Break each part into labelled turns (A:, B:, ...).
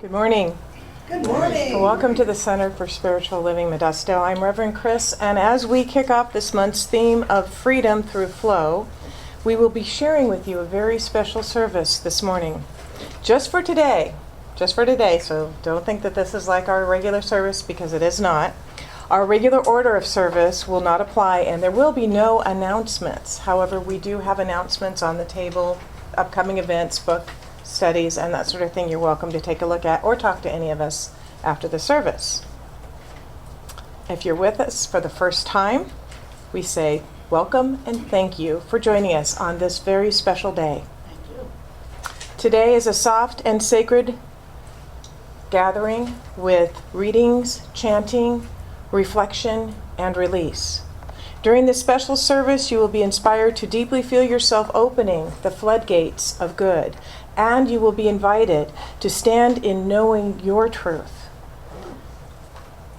A: Good morning.
B: Good morning.
A: Welcome to the Center for Spiritual Living, Modesto. I'm Reverend Chris, and as we kick off this month's theme of freedom through flow, we will be sharing with you a very special service this morning. Just for today, so don't think that this is like our regular service, because it is not. Our regular order of service will not apply, and there will be no announcements. However, we do have announcements on the table, upcoming events, book studies, and that sort of thing. You're welcome to take a look at or talk to any of us after the service. If you're with us for the first time, we say welcome and thank you for joining us on this very special day.
B: Thank you.
A: Today is a soft and sacred gathering with readings, chanting, reflection, and release. During this special service, you will be inspired to deeply feel yourself opening the floodgates of good, and you will be invited to stand in knowing your truth.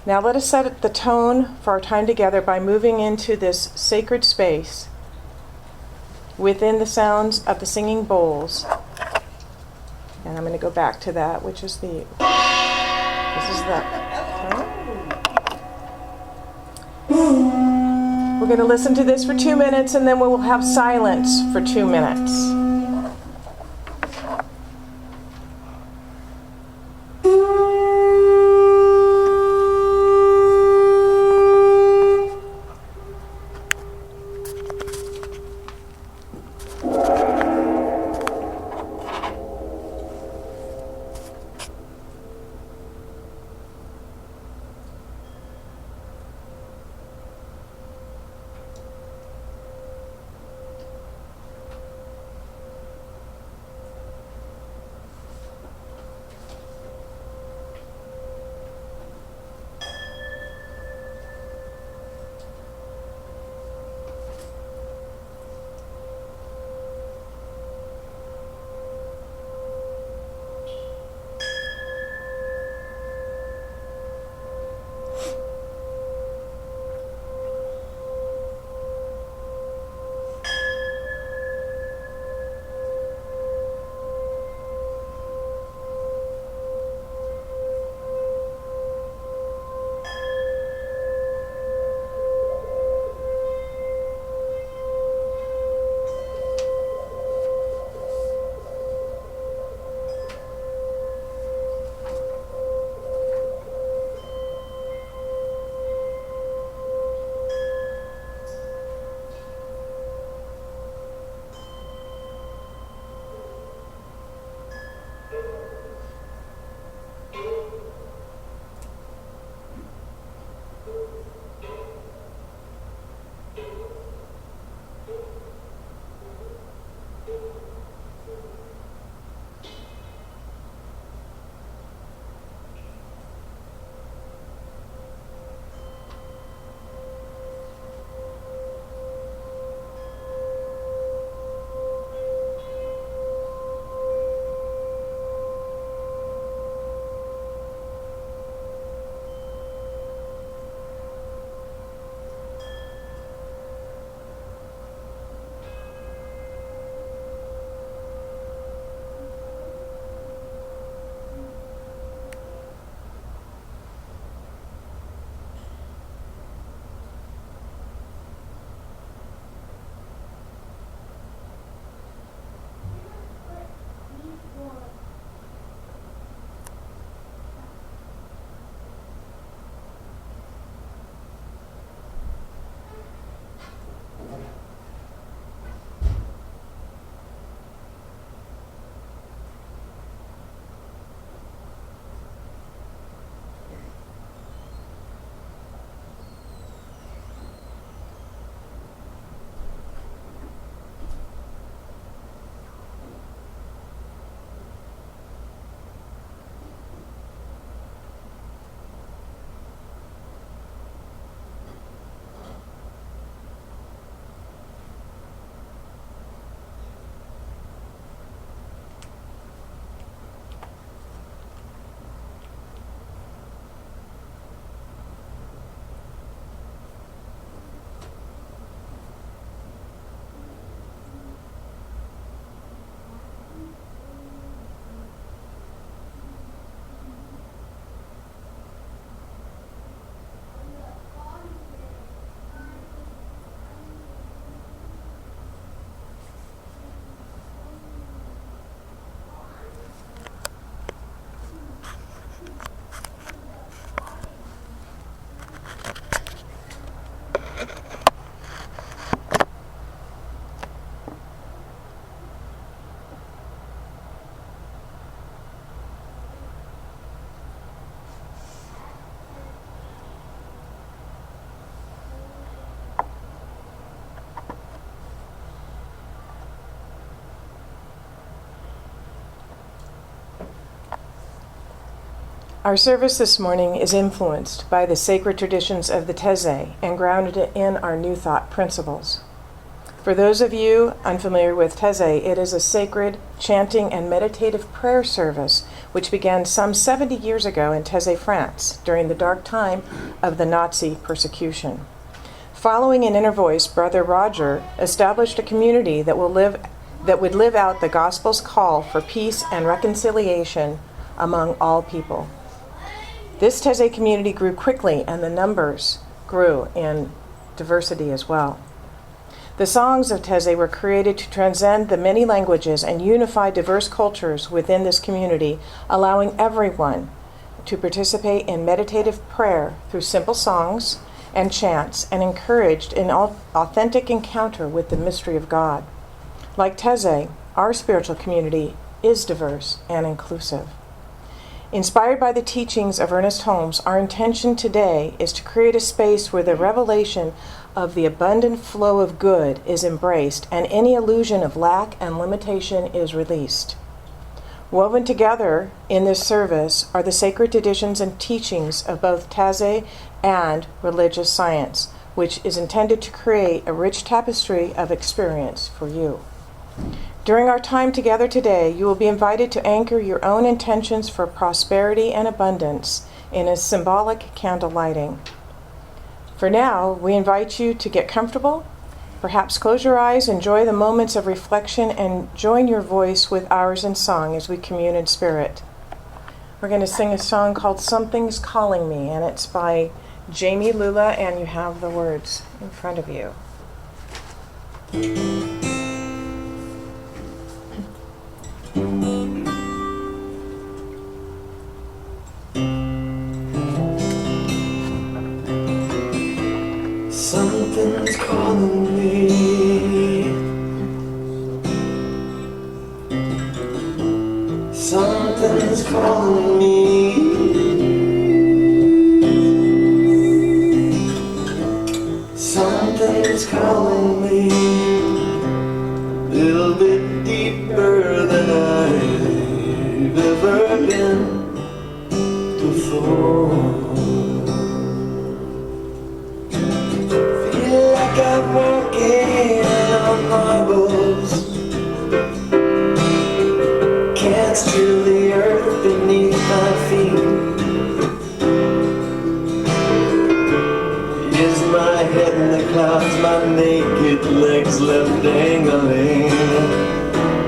A: Now let us set the tone for our time together by moving into this sacred space within the sounds of the singing bowls. And I'm going to go back to that, which is this is the... We're going to listen to this for 2 minutes, and then we will have silence for 2 minutes. Our service this morning is influenced by the sacred traditions of the Taize and grounded in our New Thought principles. For those of you unfamiliar with Taize, it is a sacred chanting and meditative prayer service which began some 70 years ago in Taize, France, during the dark time of the Nazi persecution. Following an inner voice, Brother Roger established a community that would live out the gospel's call for peace and reconciliation among all people. This Taize community grew quickly, and the numbers grew in diversity as well. The songs of Taize were created to transcend the many languages and unify diverse cultures within this community, allowing everyone to participate in meditative prayer through simple songs and chants, and encouraged an authentic encounter with the mystery of God. Like Taize, our spiritual community is diverse and inclusive. Inspired by the teachings of Ernest Holmes, our intention today is to create a space where the revelation of the abundant flow of good is embraced and any illusion of lack and limitation is released. Woven together in this service are the sacred traditions and teachings of both Taize and religious science, which is intended to create a rich tapestry of experience for you. During our time together today, you will be invited to anchor your own intentions for prosperity and abundance in a symbolic candle lighting. For now, we invite you to get comfortable, perhaps close your eyes, enjoy the moments of reflection, and join your voice with ours in song as we commune in spirit. We're going to sing a song called Something's Calling Me, and it's by Jamie Lula, and you have the words in front of you.
B: Something's calling me. Something's calling me. Something's calling me. A little bit deeper than I've ever been before. I'm walking on marbles, can't steal the earth beneath my feet. Is my head in the clouds, my naked legs left dangling.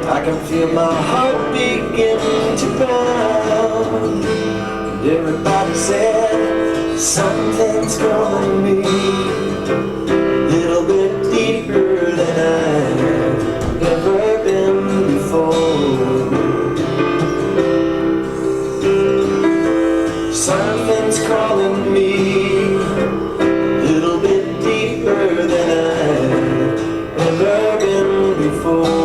B: I can feel my heart begin to pound. And everybody said, something's calling me. Little bit deeper than I've ever been before. Something's calling me. Little bit deeper than I've ever been before.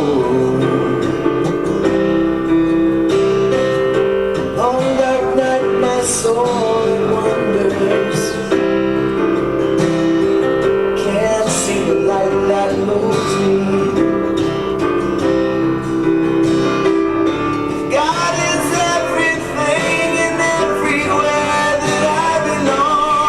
B: Long dark night, my soul wanders. That moves me. God is everything and everywhere that I belong.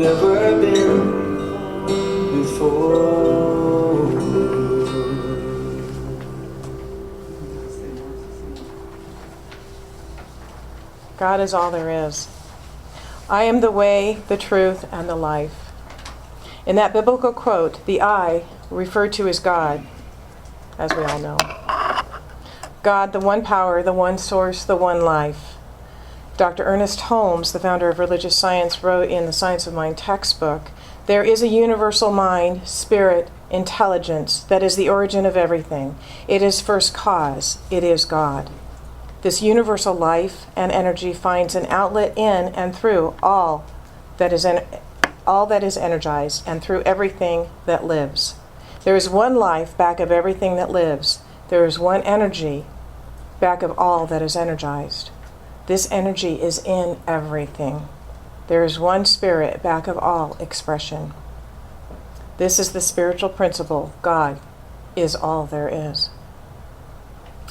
B: ever been before.
A: God is all there is. I am the way, the truth, and the life. In that biblical quote, the I, referred to as God, as we all know. God, the one power, the one source, the one life. Dr. Ernest Holmes, the founder of religious science, wrote in the Science of Mind textbook, there is a universal mind, spirit, intelligence that is the origin of everything. It is first cause. It is God. This universal life and energy finds an outlet in and through all that is energized and through everything that lives. There is one life back of everything that lives. There is one energy back of all that is energized. This energy is in everything. There is one spirit back of all expression. This is the spiritual principle. God is all there is.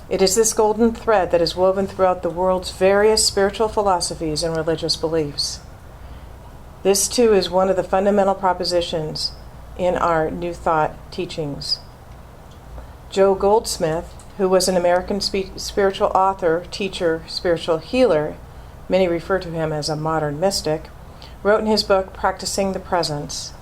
A: It is this golden thread that is woven throughout the world's various spiritual philosophies and religious beliefs. This, too, is one of the fundamental propositions in our New Thought teachings. Joe Goldsmith, who was an American spiritual author, teacher, spiritual healer, many refer to him as a modern mystic, wrote in his book, Practicing the Presence,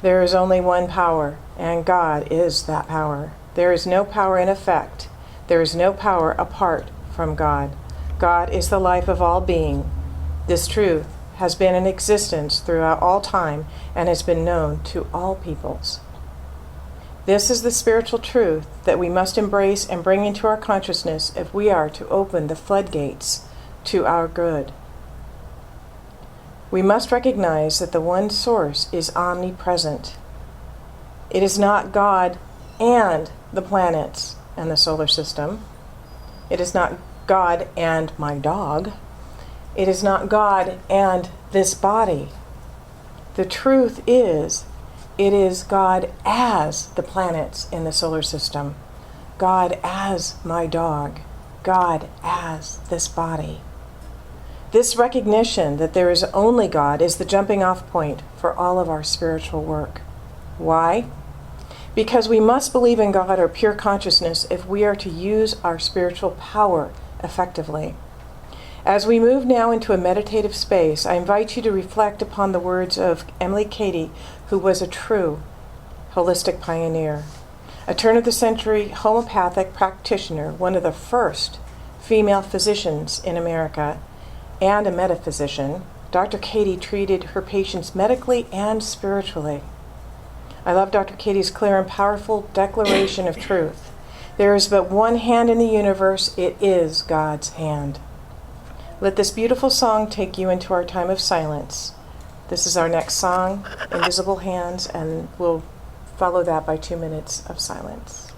A: there is only one power, and God is that power. There is no power in effect. There is no power apart from God. God is the life of all being. This truth has been in existence throughout all time and has been known to all peoples. This is the spiritual truth that we must embrace and bring into our consciousness if we are to open the floodgates to our good. We must recognize that the one source is omnipresent. It is not God and the planets and the solar system. It is not God and my dog. It is not God and this body. The truth is, it is God as the planets in the solar system, God as my dog, God as this body. This recognition that there is only God is the jumping off point for all of our spiritual work. Why? Because we must believe in God or pure consciousness if we are to use our spiritual power effectively. As we move now into a meditative space, I invite you to reflect upon the words of Emily Cady, who was a true holistic pioneer, a turn-of-the-century homeopathic practitioner, one of the first female physicians in America, and a metaphysician. Dr. Cady treated her patients medically and spiritually. I love Dr. Cady's clear and powerful declaration of truth. There is but one hand in the universe. It is God's hand. Let this beautiful song take you into our time of silence. This is our next song, Invisible Hands, and we'll follow that by 2 minutes of silence.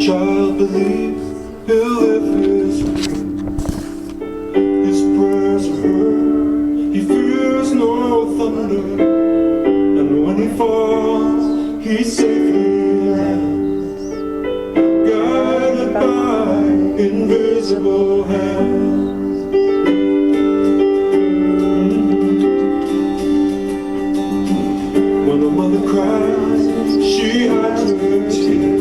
B: Child believes he'll live his dream. His prayers are heard. He fears no thunder. And when he falls, he safely lands, guided by invisible hands. When a mother cries, she hides her tears.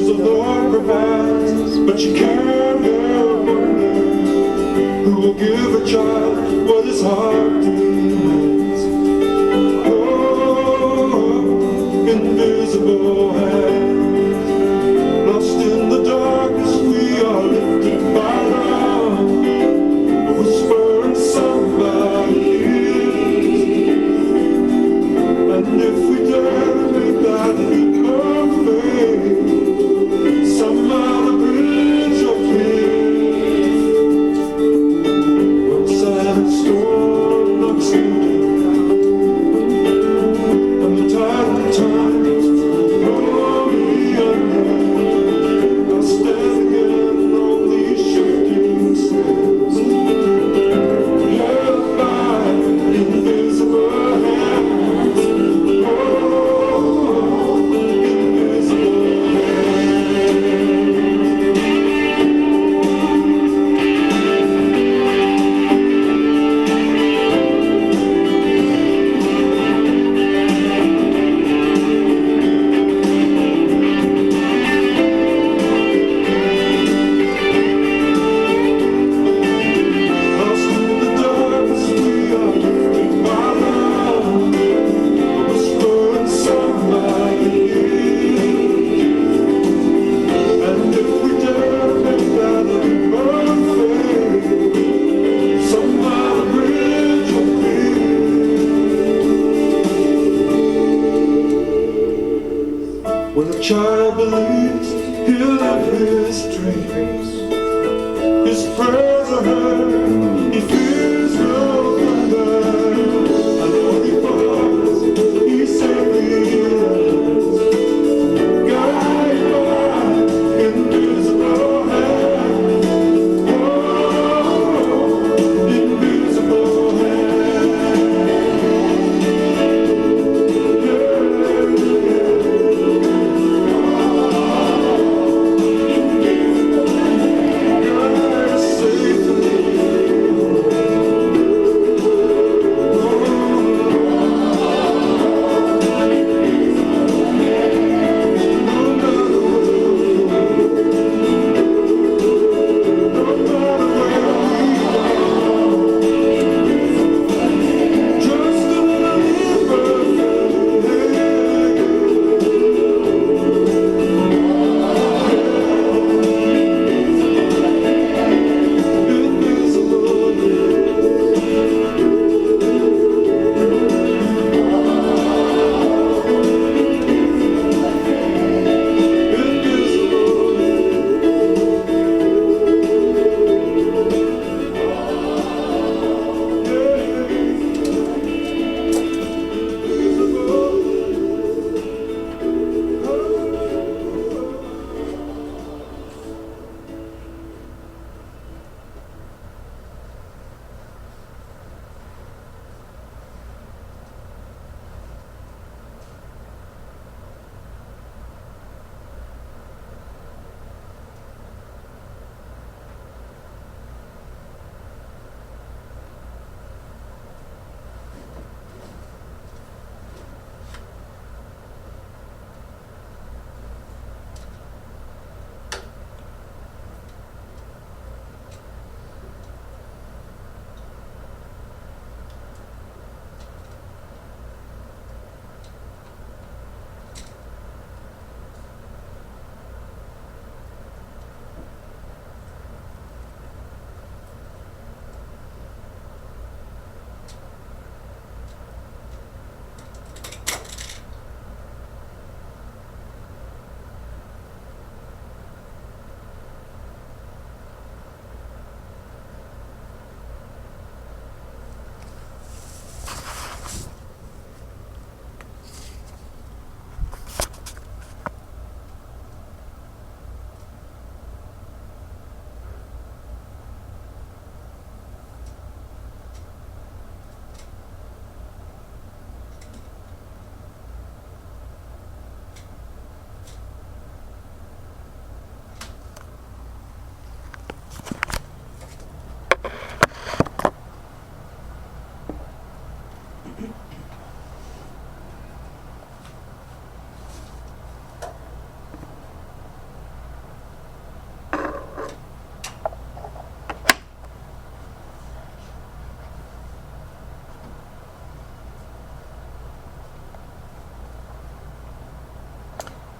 B: The Lord provides, but you can't help wonder who will give a child what his heart demands. Oh, invisible hands, lost in the darkness, we are lifted by love, a whisper in somebody's ears. And if we dare make that leap of faith, somehow the bridge of peace, when silent storm knocks me down, and the tide of time When a child believes he'll live his dreams, his prayers are heard, he fears no further. I know he falls, he safely lives, guided by invisible hand. Oh, invisible hand.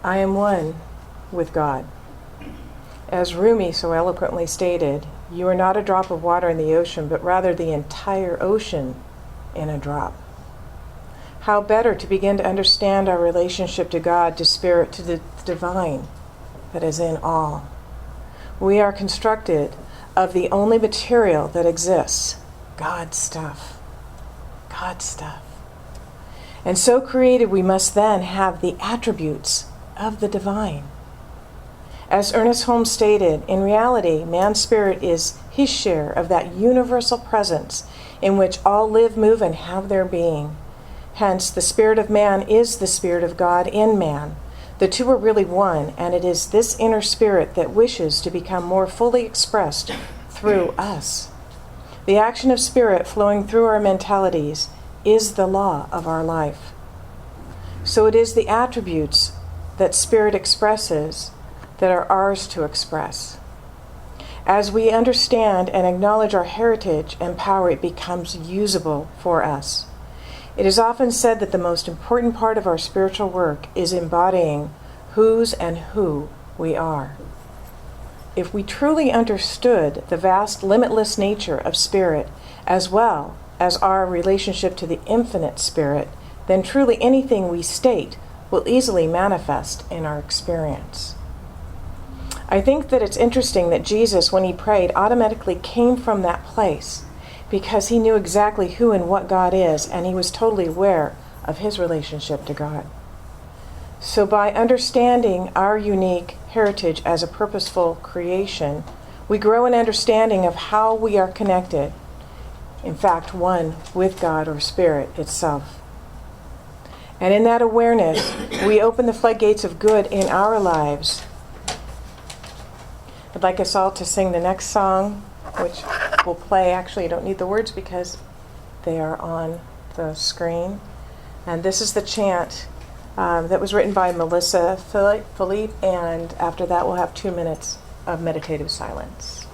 A: I am one with God. As Rumi so eloquently stated, you are not a drop of water in the ocean, but rather the entire ocean in a drop. How better to begin to understand our relationship to God, to Spirit, to the divine that is in all. We are constructed of the only material that exists, God's stuff. God's stuff. And so created, we must then have the attributes of the divine. As Ernest Holmes stated, in reality, man's spirit is his share of that universal presence in which all live, move, and have their being. Hence, the spirit of man is the spirit of God in man. The two are really one, and it is this inner spirit that wishes to become more fully expressed through us. The action of spirit flowing through our mentalities is the law of our life. So it is the attributes that spirit expresses that are ours to express. As we understand and acknowledge our heritage and power, it becomes usable for us. It is often said that the most important part of our spiritual work is embodying whose and who we are. If we truly understood the vast, limitless nature of spirit, as well as our relationship to the infinite spirit, then truly anything we state will easily manifest in our experience. I think that it's interesting that Jesus, when he prayed, automatically came from that place because he knew exactly who and what God is, and he was totally aware of his relationship to God. So by understanding our unique heritage as a purposeful creation, we grow an understanding of how we are connected, in fact, one with God or Spirit itself. And in that awareness, we open the floodgates of good in our lives. I'd like us all to sing the next song, which will play. Actually, you don't need the words because they are on the screen. And this is the chant that was written by Melissa Philippe, and after that we'll have 2 minutes of meditative silence.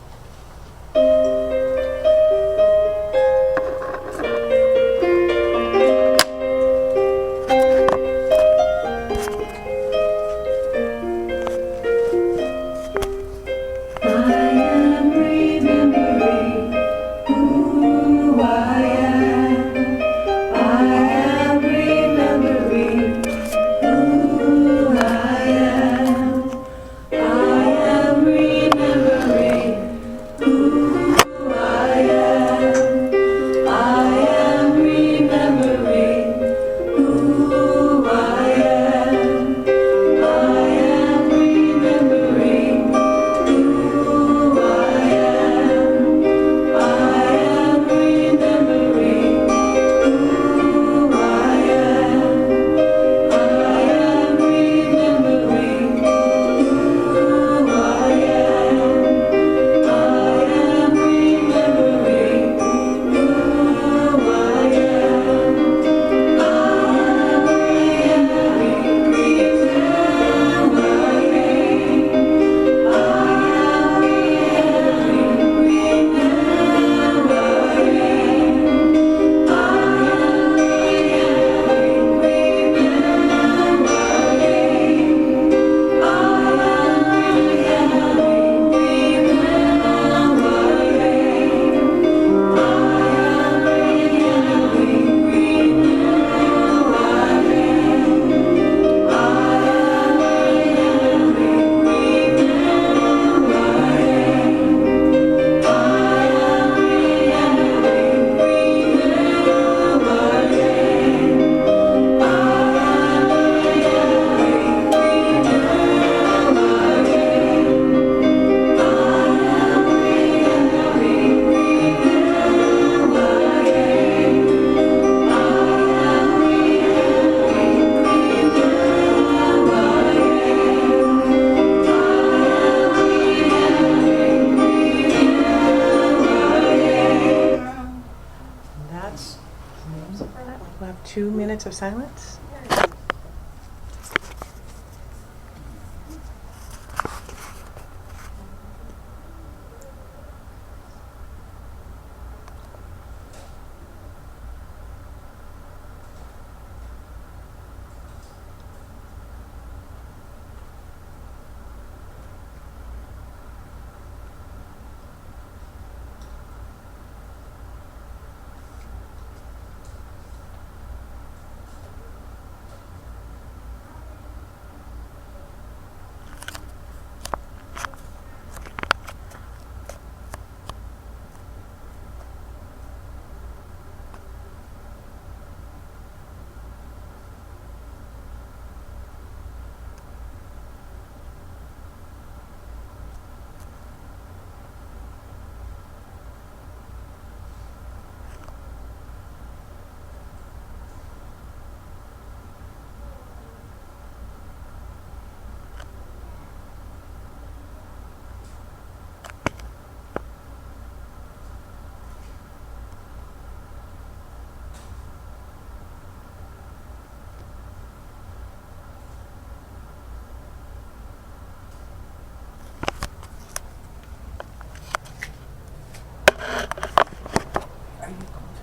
A: We'll have 2 minutes of silence.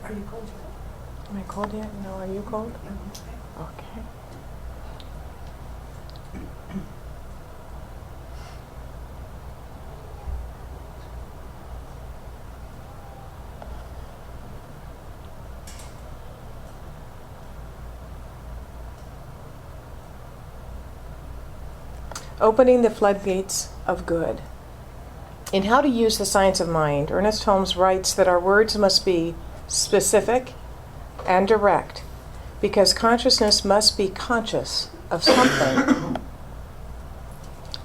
A: Are you cold? Am I cold yet? No, are you cold? Okay. Opening the floodgates of good. In How to Use the Science of Mind, Ernest Holmes writes that our words must be specific and direct, because consciousness must be conscious of something.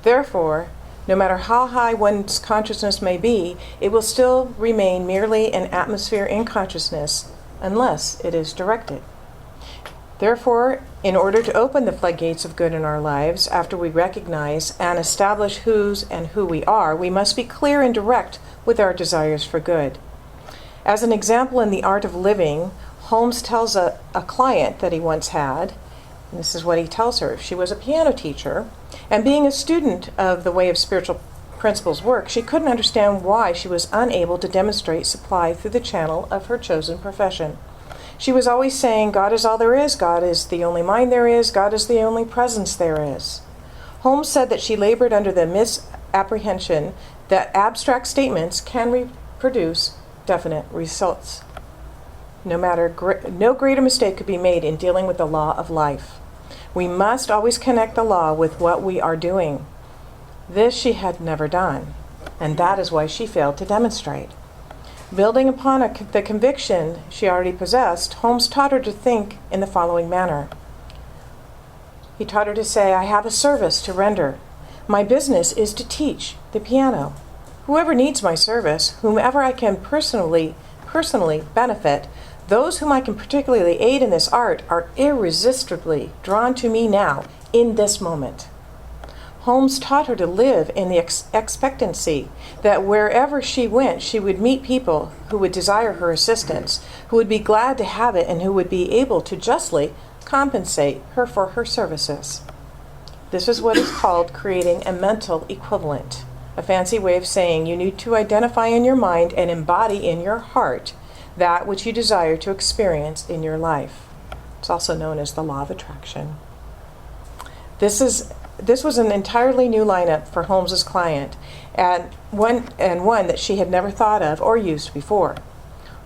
A: Therefore, no matter how high one's consciousness may be, it will still remain merely an atmosphere in consciousness unless it is directed. Therefore, in order to open the floodgates of good in our lives, after we recognize and establish whose and who we are, we must be clear and direct with our desires for good. As an example in The Art of Living, Holmes tells a client that he once had, and this is what he tells her. She was a piano teacher, and being a student of the way of spiritual principles work, she couldn't understand why she was unable to demonstrate supply through the channel of her chosen profession. She was always saying, God is all there is, God is the only mind there is, God is the only presence there is. Holmes said that she labored under the misapprehension that abstract statements can reproduce definite results. No greater mistake could be made in dealing with the law of life. We must always connect the law with what we are doing. This she had never done, and that is why she failed to demonstrate. Building upon the conviction she already possessed, Holmes taught her to think in the following manner. He taught her to say, I have a service to render. My business is to teach the piano. Whoever needs my service, whomever I can personally benefit, those whom I can particularly aid in this art are irresistibly drawn to me now, in this moment. Holmes taught her to live in the expectancy that wherever she went, she would meet people who would desire her assistance, who would be glad to have it, and who would be able to justly compensate her for her services. This is what is called creating a mental equivalent, a fancy way of saying you need to identify in your mind and embody in your heart that which you desire to experience in your life. It's also known as the law of attraction. This was an entirely new lineup for Holmes's client, and one that she had never thought of or used before.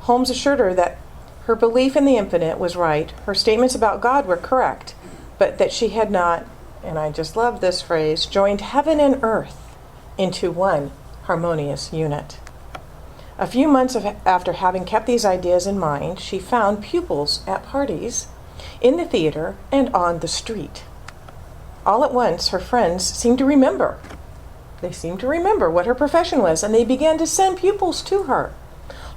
A: Holmes assured her that her belief in the infinite was right, her statements about God were correct, but that she had not, and I just love this phrase, joined heaven and earth into one harmonious unit. A few months after having kept these ideas in mind, she found pupils at parties, in the theater, and on the street. All at once, her friends seemed to remember. They seemed to remember what her profession was, and they began to send pupils to her.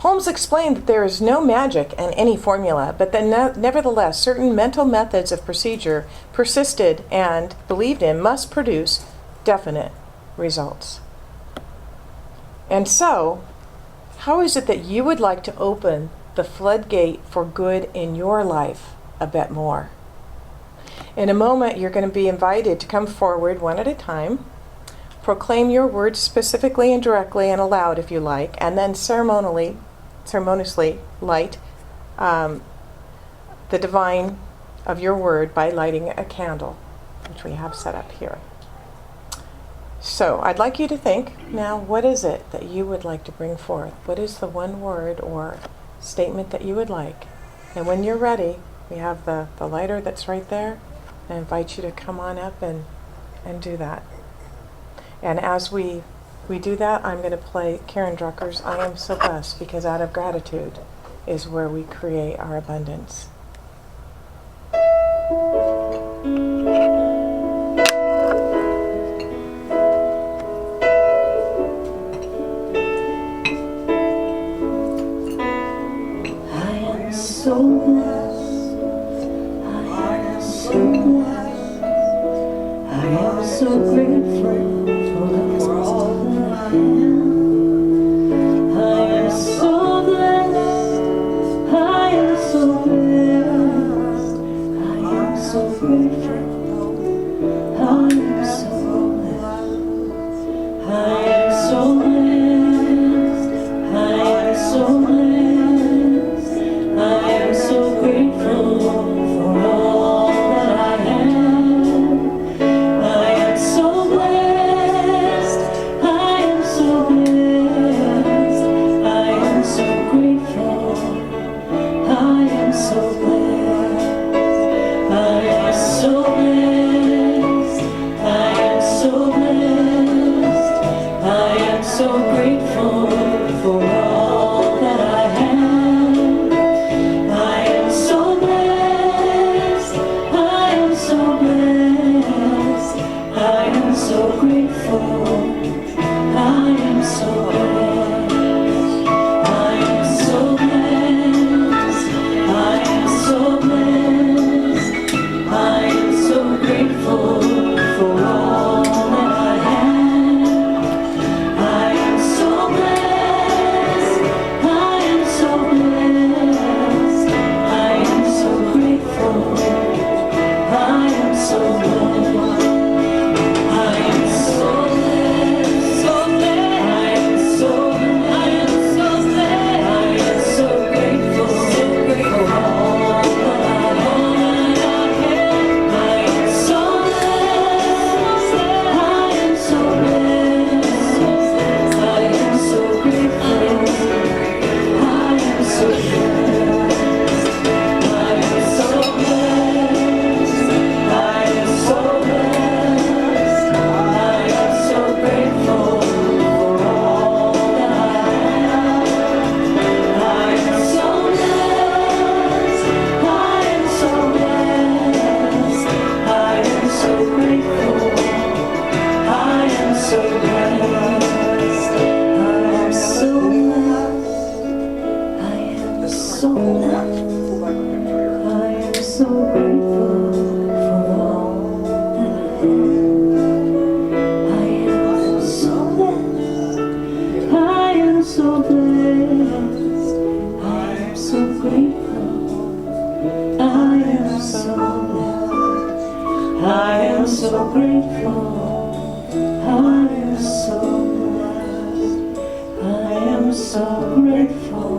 A: Holmes explained that there is no magic in any formula, but that nevertheless certain mental methods of procedure persisted and, believed in, must produce definite results. And so, how is it that you would like to open the floodgate for good in your life a bit more? In a moment, you're going to be invited to come forward one at a time, proclaim your words specifically and directly and aloud if you like, and then ceremoniously light the divine of your word by lighting a candle, which we have set up here. So I'd like you to think now, what is it that you would like to bring forth? What is the one word or statement that you would like? And when you're ready, we have the lighter that's right there. I invite you to come on up and do that. And as we do that, I'm going to play Karen Drucker's I Am So Blessed, because out of gratitude is where we create our abundance.
C: So blessed, I am so blessed, I am so grateful for all that I am. I am so blessed, I am so blessed, I am so grateful, I am so blessed, I am so blessed, I am so blessed. I am so grateful for all that I am. I am so blessed. grateful. I am so blessed. I am so grateful.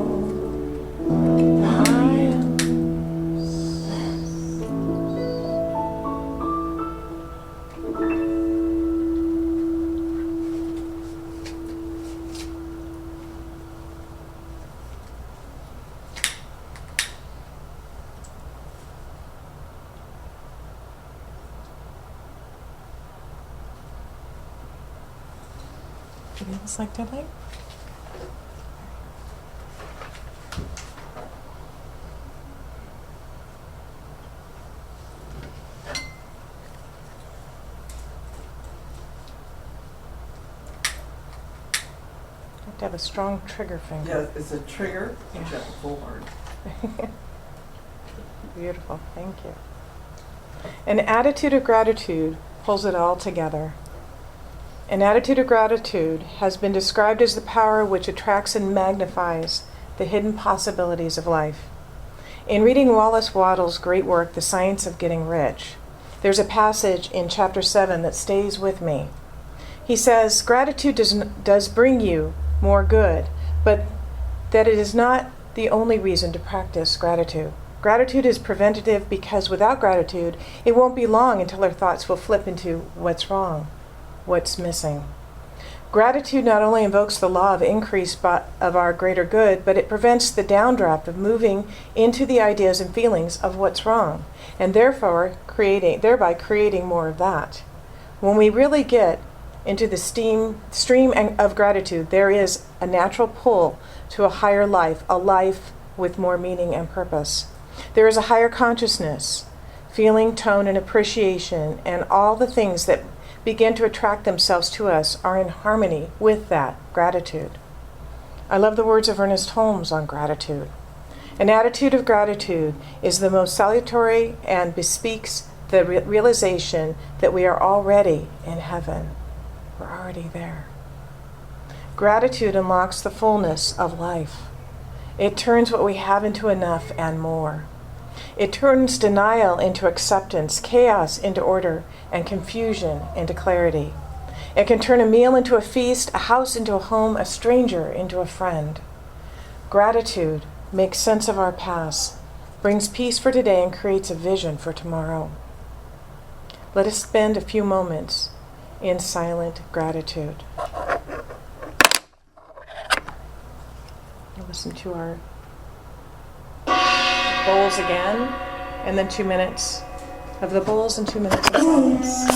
C: I am
A: Feels like delight. Have to have a strong trigger finger.
D: Yeah, it's a trigger. You
A: Yeah.
D: got the full hard.
A: Beautiful, thank you. An attitude of gratitude pulls it all together. An attitude of gratitude has been described as the power which attracts and magnifies the hidden possibilities of life. In reading Wallace Wattles' great work, The Science of Getting Rich, there's a passage in chapter 7 that stays with me. He says, gratitude does bring you more good, but that it is not the only reason to practice gratitude. Gratitude is preventative because without gratitude, it won't be long until our thoughts will flip into what's wrong, what's missing. Gratitude not only invokes the law of increase of our greater good, but it prevents the downdraft of moving into the ideas and feelings of what's wrong, and thereby creating more of that. When we really get into the stream of gratitude, there is a natural pull to a higher life, a life with more meaning and purpose. There is a higher consciousness, feeling, tone, and appreciation, and all the things that begin to attract themselves to us are in harmony with that gratitude. I love the words of Ernest Holmes on gratitude. An attitude of gratitude is the most salutary and bespeaks the realization that we are already in heaven. We're already there. Gratitude unlocks the fullness of life. It turns what we have into enough and more. It turns denial into acceptance, chaos into order, and confusion into clarity. It can turn a meal into a feast, a house into a home, a stranger into a friend. Gratitude makes sense of our past, brings peace for today, and creates a vision for tomorrow. Let us spend a few moments in silent gratitude. Listen to our bowls again, and then 2 minutes of the bowls and 2 minutes of silence.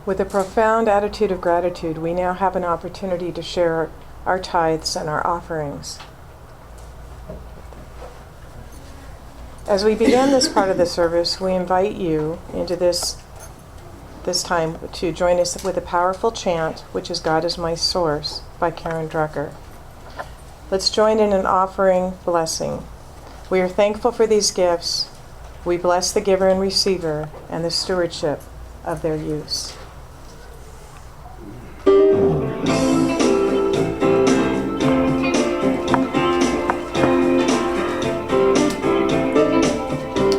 A: With a profound attitude of gratitude, we now have an opportunity to share our tithes and our offerings. As we begin this part of the service, we invite you into this time to join us with a powerful chant, which is God is My Source by Karen Drucker. Let's join in an offering blessing. We are thankful for these gifts. We bless the giver and receiver and the stewardship of their use.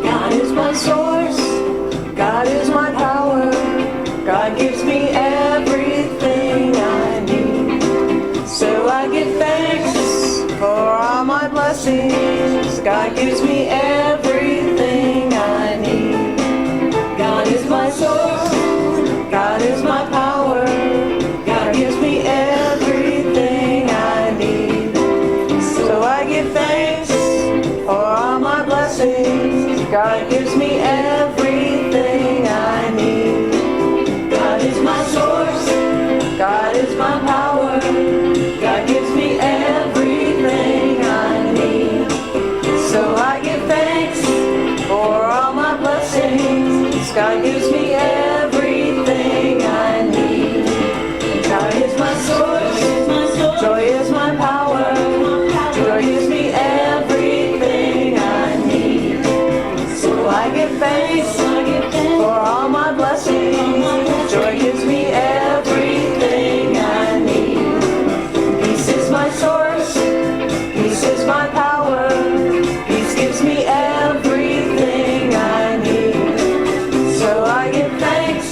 C: God is my source, God is my power, God gives me everything I need. So I give thanks for all my blessings, God gives me everything I need. God is my source, God is my power, God gives me everything I need. So I give thanks for all my blessings, God gives me everything I need. God is my source, God is my power, God gives me everything I need. So I give thanks for all my blessings, God gives me everything I need. God is my source, joy is my power, joy gives me everything I need. So I give thanks for all my blessings, joy gives me everything I need. Peace is my source, peace is my power, peace gives me everything I need. So I give thanks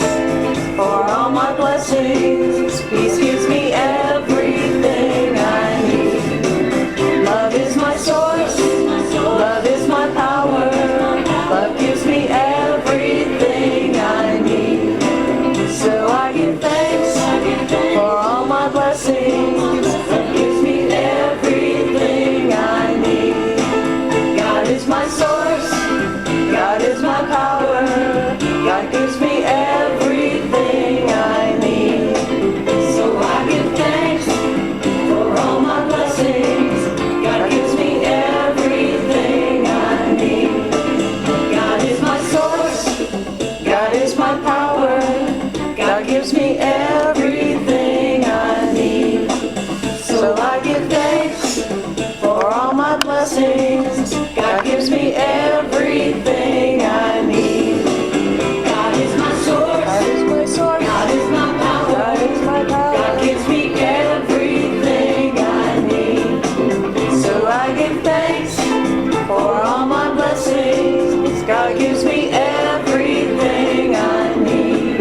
C: for all my blessings, peace gives me everything I need. Love is my source, love is my power, love gives me everything I need. So I give thanks for all my blessings, love gives me everything I need. God is my source, God is my power, God gives me everything I need. So I give thanks for all my blessings, God gives me everything I need. God is my source, God is my power, God gives me everything I need. So I give thanks for all my blessings, God gives me everything I need. God is my source,
A: God is my source,
C: God is my power,
A: God is my power.
C: God gives me everything I need. So I give thanks for all my blessings, God gives me everything I need.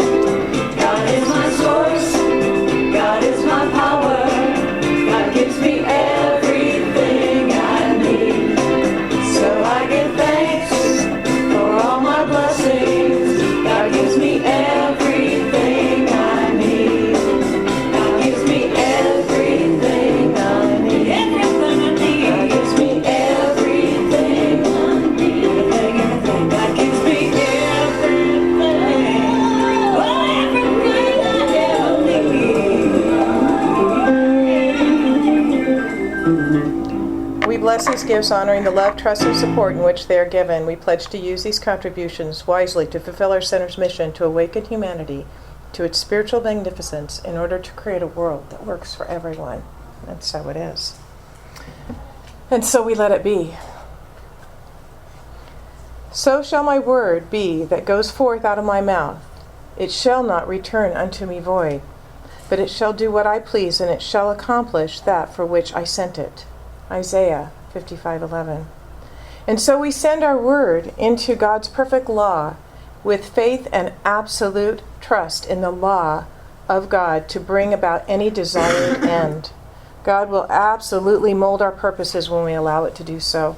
C: God is my source, God is my power, God gives me everything I need. So I give thanks for all my blessings, God gives me everything I need. God gives me everything I need. Everything I need. God gives me everything I need. God gives me everything. Oh, everything I ever need.
A: We bless these gifts honoring the love, trust, and support in which they are given. We pledge to use these contributions wisely to fulfill our center's mission to awaken humanity to its spiritual magnificence in order to create a world that works for everyone. And so it is. And so we let it be. So shall my word be that goes forth out of my mouth. It shall not return unto me void, but it shall do what I please, and it shall accomplish that for which I sent it. Isaiah 55:11. And so we send our word into God's perfect law with faith and absolute trust in the law of God to bring about any desired end. God will absolutely mold our purposes when we allow it to do so.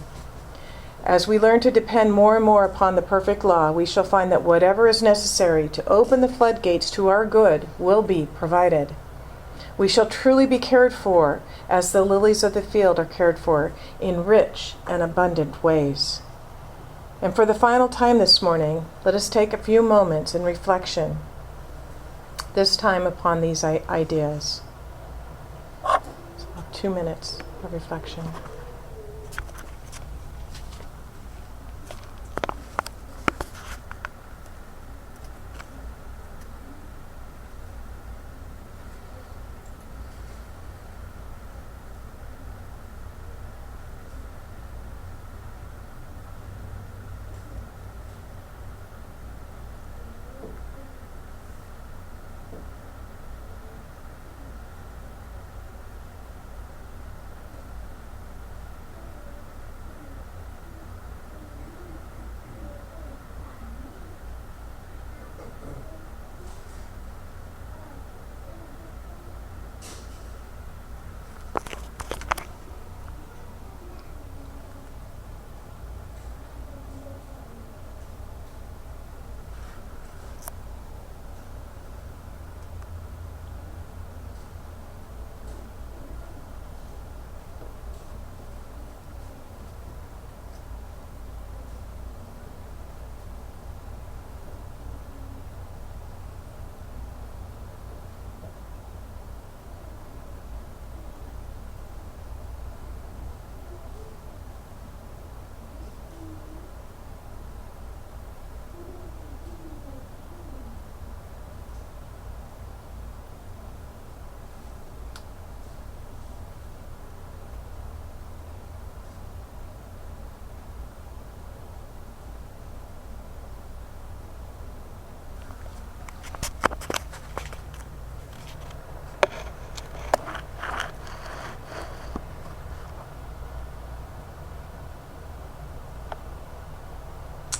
A: As we learn to depend more and more upon the perfect law, we shall find that whatever is necessary to open the floodgates to our good will be provided. We shall truly be cared for as the lilies of the field are cared for in rich and abundant ways. And for the final time this morning, let us take a few moments in reflection. this time upon these ideas. So 2 minutes of reflection.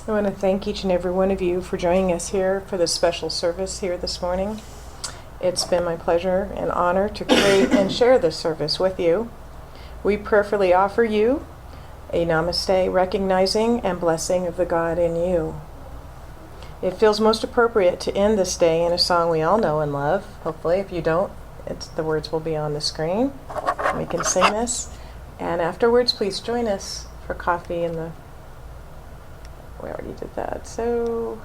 A: I want to thank each and every one of you for joining us here for this special service here this morning. It's been my pleasure and honor to create and share this service with you. We prayerfully offer you a namaste, recognizing and blessing of the God in you. It feels most appropriate to end this day in a song we all know and love. Hopefully, if you don't, the words will be on the screen. We can sing this. And afterwards, please join us for coffee in the... We already did that, so...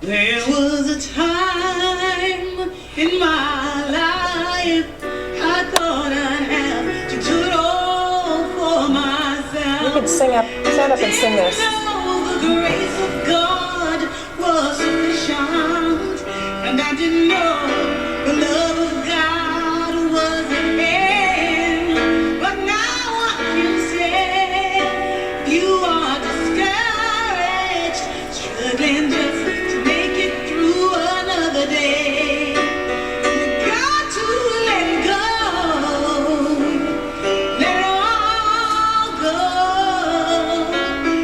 C: There was a time in my life I thought I'd have to do it all for myself.
A: You can stand up and sing this.
C: The grace of God was sufficient, and I didn't know the love of God was an end. But now I can say you are discouraged, struggling just to make it through another day. You got to let go, let it all go,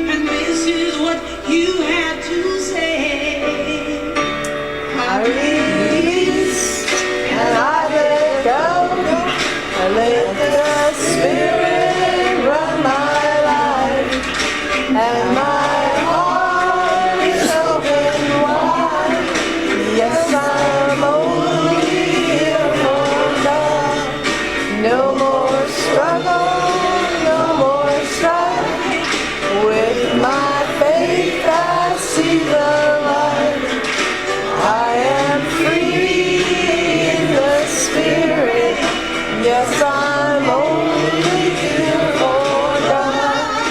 C: and this is what you have to say.
A: I release and I let go. I let the Spirit run my life, and my heart is open wide. Yes, I'm only here for God. No more struggle, no more strife. With my faith, I see the light. I am free in the Spirit. Yes, I'm only here for God.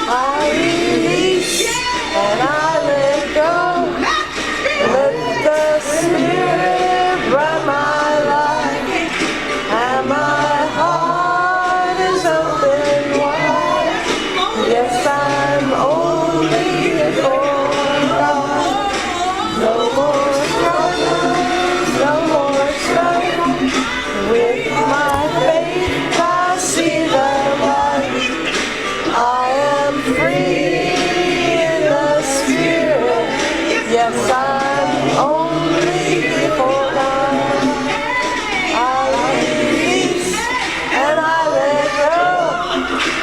A: I release and I let go. Let the Spirit run my life, and my heart is open wide. Yes, I'm only here for God. No more struggles, no more strife. With my faith, I see the light. I am free in the Spirit. Yes, I'm only here for God. I release and I let go.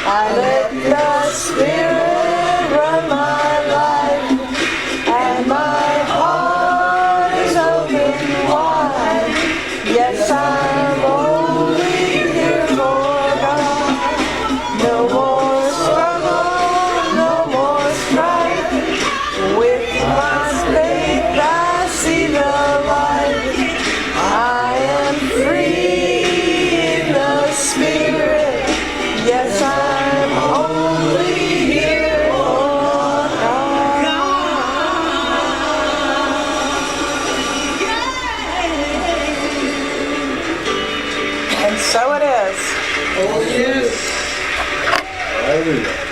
A: I let the Spirit run my life, and my heart is open wide. Yes, I'm only here for God. No more struggle, no more strife. With my faith, so it is.
D: Oh, yes.
E: Hallelujah.